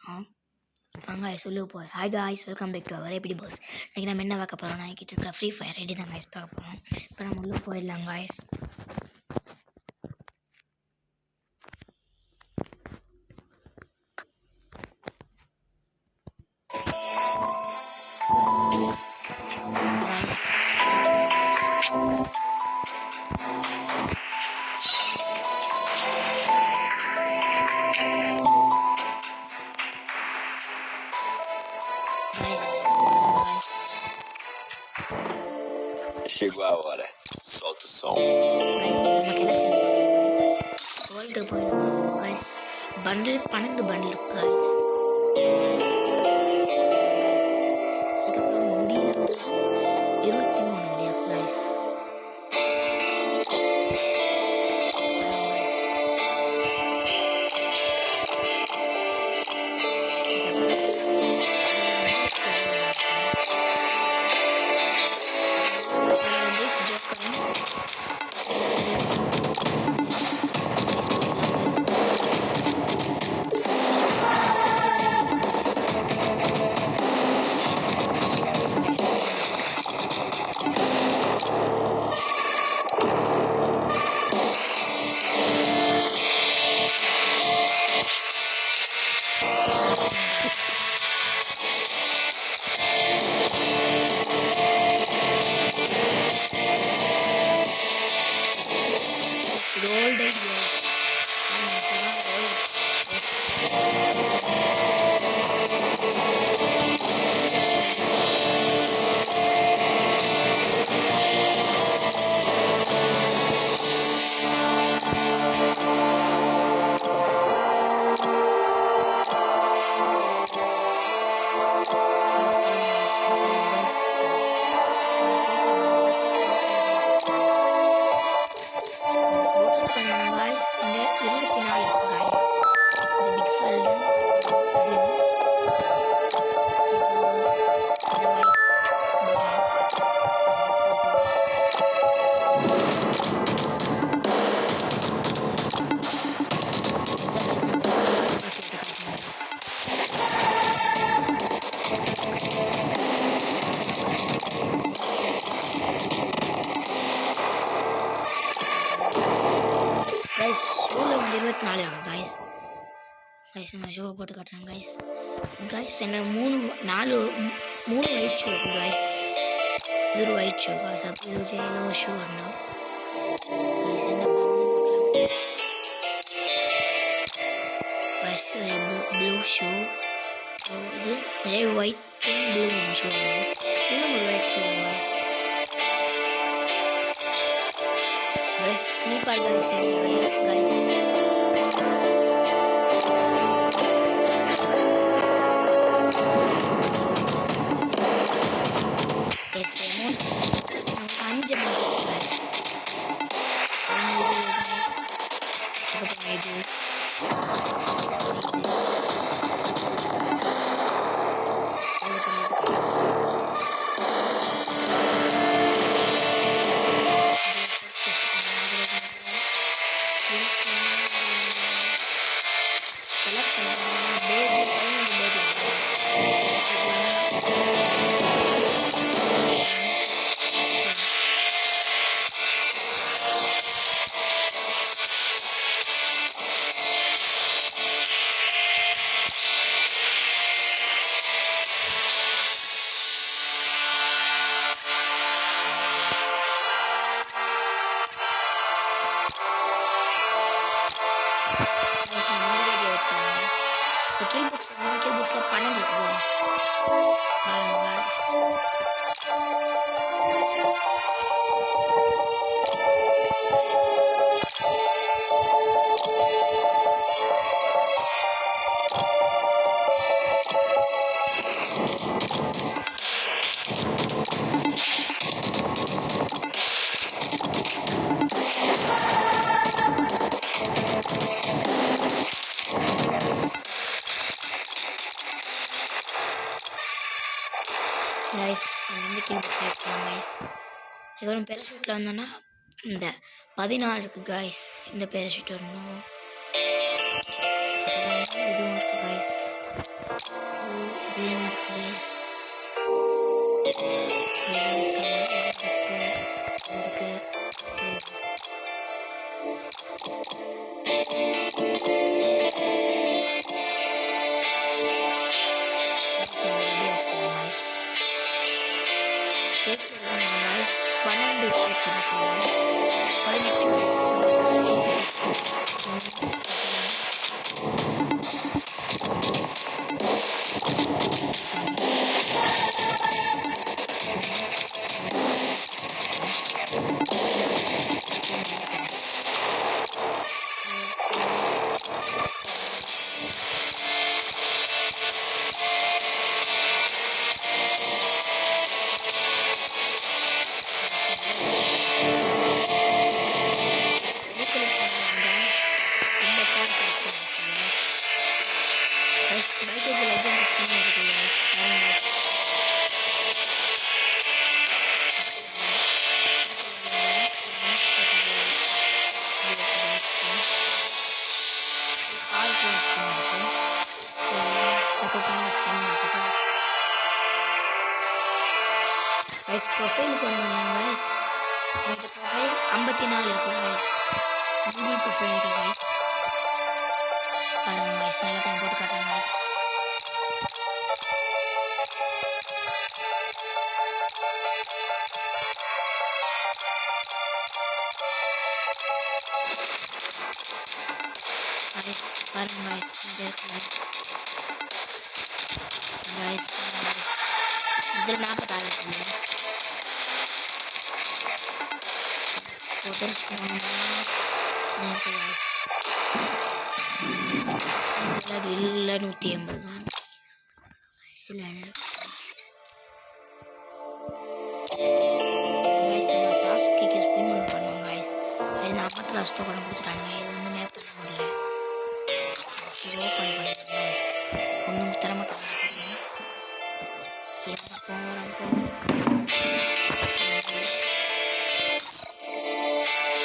guys, hello boy. Hi guys, welcome back to our Rapid Boss. இன்னைக்கு நம்ம என்ன பார்க்க போறோம்னா கிட்ட இருக்க ஃப்ரீ ஃபயர் ரெடி தான் guys பார்க்க போறோம். இப்போ நம்ம உள்ள போயிடலாம் guys. Chegou a hora, solta o som. Guys, bundle 12 bundle guys. அதுக்கப்புறம் முடியல 23 முடி இருக்கு guys. guys நான் ஷோ போட்டு காட்டுறேன் guys என்ன 3 ஒயிட் ஷோ இருக்கு guys இது ஒரு ஒயிட் ஷோ guys அது ஒரு yellow ஷோ அண்ணா guys என்ன guys ப்ளூ ஷோ இது Jai white blue show guys இது ஒரு white show guys sleeper guys kill box la 12 இருக்கு guys இந்த kill box எடுக்கலாம் guys இதுவும் பேராஷூட்ல வந்தனா இந்த 14 இருக்கு guys இந்த பேராஷூட் வரணும் இதுவும் இருக்கு guys ஃபுட்டு செலக்ட் பண்ணிக்கோங்க. 18 கைஸ் ப்ரொஃபைலுக்கு வந்தோம்னா கைஸ் எனக்கு ப்ரொஃபைல் 54 இருக்கும் கைஸ். ஜிபி ப்ரொஃபைல் இருக்கு கைஸ். பாருங்க கைஸ், நல்லா தான் போட்டு காட்டுறேன் கைஸ். கைஸ் பாருங்க கைஸ், இங்கே இருக்கு கைஸ். கைஸ் பாருங்க கைஸ், இதில் 46 இருக்கு கைஸ். ஃபோட்டோஸ் போனோம்னா இல்லை 180 தான். இல்லை கைஸ், நம்ம சாசுக்கிக்கு ஸ்பின் ஒன்று பண்ணுவோம் கைஸ். அது நான் மாத்திரம் லாஸ்ட் கொண்டு கொடுத்துட்டானுங்க. இது ஒன்றுமே பண்ண முடியல. ஓப்பன் பண்ணுங்க கைஸ், ஒன்றும் தரமாட்டாங்க.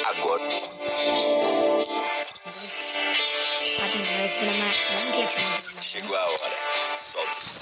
Agora. Chegou a hora. Solta o som.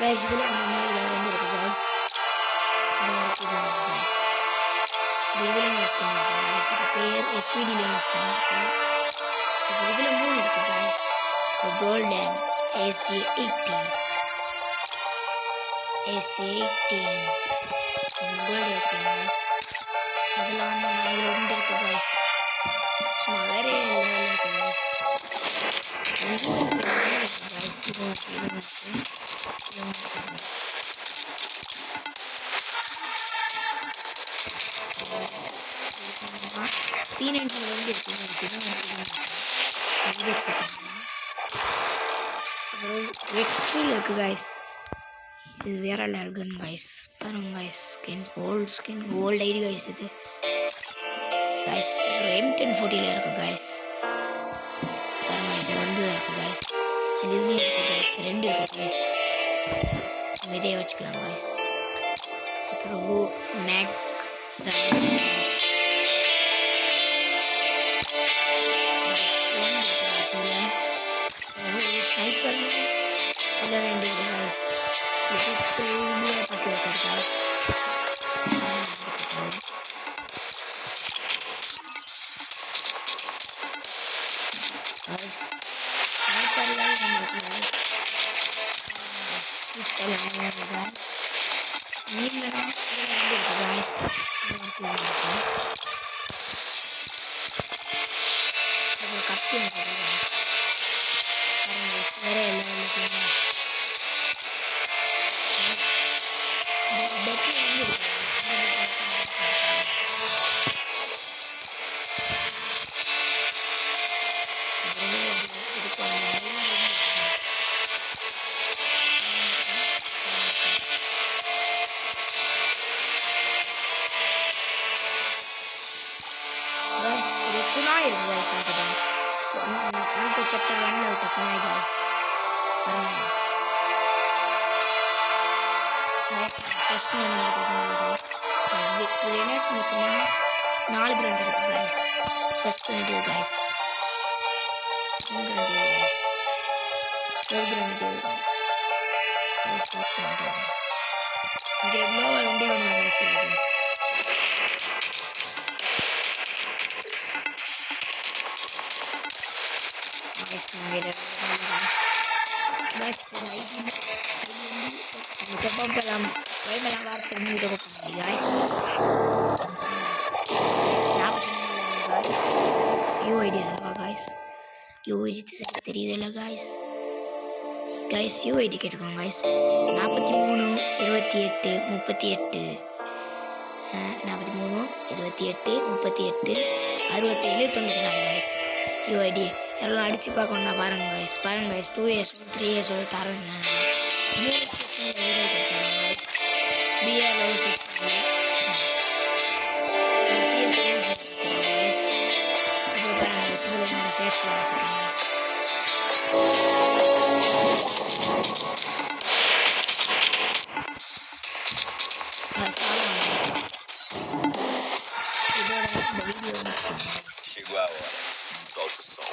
guys, இதில் அந்த மாதிரி வந்து இருக்குது guys. இதில் யூஸ் பண்ணிருக்கோம் guys. இது பேர் SVDல யூஸ் பண்ணிருக்கோம். இதில் 3 இருக்குது guys. The Golden AC18 இந்த கோல்டு யூஸ் பண்ணுவோம் guys. இதில் வந்து 2 இருக்குது guys. சும்மா வேறு லெவலில் இருக்குது guys. guys, இது P90 வந்து இருக்குங்க. வெற்றியில் இருக்கு கைஸ். இது வேற லெவல் கைஸ். பாருங்க guys, skin gold ID guys. இது கைஸ் M1040 இருக்கு கைஸ். பாருங்க கைஸ், வந்து இருக்கு கைஸ். இதுலேயும் இருக்கு கைஸ், 2 இருக்கு கைஸ். இதே வச்சுக்கலாம் கைஸ். அப்புறம் மேக் கைஸ். ஸ்னைப்பர் எல்லாம் 2 இருக்கு கைஸ். இது ப்ரீமியம் பஸ்ல இருக்கு கைஸ். ஸ்னைப்பர்ல இருக்கு கைஸ். பிஸ்டல் இருக்கு கைஸ். நீலனா இருக்கு கைஸ். இது கத்தி இருக்கு கைஸ். வேற எல்லாம் இருக்கு. பெட்டி வந்து இருக்கு. ஒரு குணாய் இருக்கு கைஸ் என்கிட்ட. நாட்டு சாப்டர் 1ல விட்ட குணாய் கைஸ். ஃபர்ஸ்ட் ஒன்று இது எனக்கு மொத்தமாக 4 கிராண்ட் இருக்கு guys. First grand guys, second grand guys, third grand guys, fourth grand guys. இங்கே க்ளோவல் ஒன்றே ஒன்று கைஸ் இருக்குது. கைஸ் top-up-எல்லாம் டைமெல்லாம் வாரத்துக்கு 3 top-up பண்ணுங்க கைஸ். யூஐடி சொல்லுவா கைஸ். யூஐடி தெரியுதுல்ல கைஸ். கைஸ் யூஐடி கேட்டுக்கோங்க கைஸ். 43 28 38 43 28 38 67 94 guys UID. எல்லாம் அடித்து பார்க்கணுன்னா பாருங்கள் கைஸ். பாருங்கள் கைஸ் 2 years 3 years தரேன். 3 செக்ஷன் எழுதி படிச்சாங்க guys. PR love system guys. அப்புறம் பாருங்கள் கைஸ் இதில் நான் ஷேட்ஸ்லாம் வச்சுருக்கேன் கைஸ். இதோட இந்த video Chegou a hora. Solta o som.